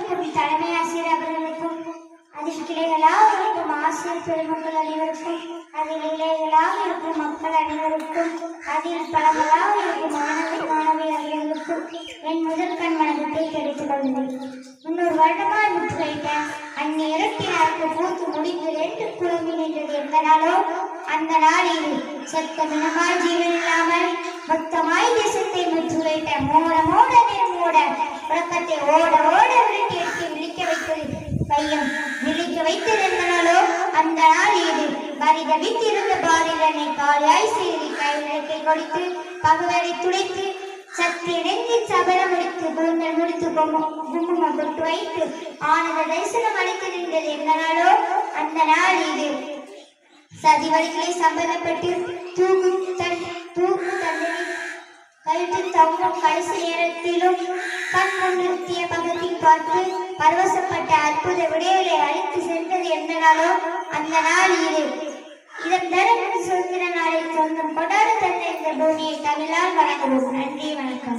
இருக்கும் தலைமை ஆசிரியர் அவர்களுக்கும், அதில் கிளைகளாக இருக்கும் ஆசிரியர் பெருமக்கள் அனைவருக்கும், அதில் இலைகளாக இருக்கும் மக்கள் அனைவருக்கும், அதில் பலங்களாக இருக்கும் மாணவியர்களுக்கும் என் முதல் கண் வணக்கத்தை தெரிவித்துக் கொள்கிறேன். 300 வருடமாய் முற்று வைத்த அந்நேரத்தினருக்கு பூத்து முடிந்து 2 குழம்பி நின்றது எந்த நாளோ அந்த நாள் இது. செத்த மினமாய் ஜீவன் இல்லாமல் மொத்தமாய் தேசத்தை முற்று வைத்த மூட உறக்கத்தை ஓட விரட்டி எடுத்து விழிக்க வைத்தது பையன். விழிக்க வைத்தது எந்த நாளோ அந்த நாள் இது. பரிதவித்திருந்த பாரிலனை காலியாய் செய்து கைவிளக்கை கொடுத்து பகவரை துடைத்து சற்று நெஞ்சில் சபலம் முடித்து குழந்தை முடித்து குங்குமம் கொட்டு வைத்து ஆனந்த தரிசனம் அளித்து நின்றது எந்த நாளோ அந்த நாள் இது. சதி வழிகளை சம்பந்தப்பட்டு தூக்கும் தண்டனை கழுத்து தங்கும் கடைசி நேரத்திலும் கண் முன் நிறுத்திய பகத்தை பார்த்து பரவசப்பட்ட அற்புத விடைகளை அழைத்து சென்றது எந்த நாளோ அந்த நாள் இது. இதன் தர சுதந்திர நாளில் சொந்தம் கொண்டாட தந்த இந்த பூமியை தமிழால் வணங்குவோம். நன்றி, வணக்கம்.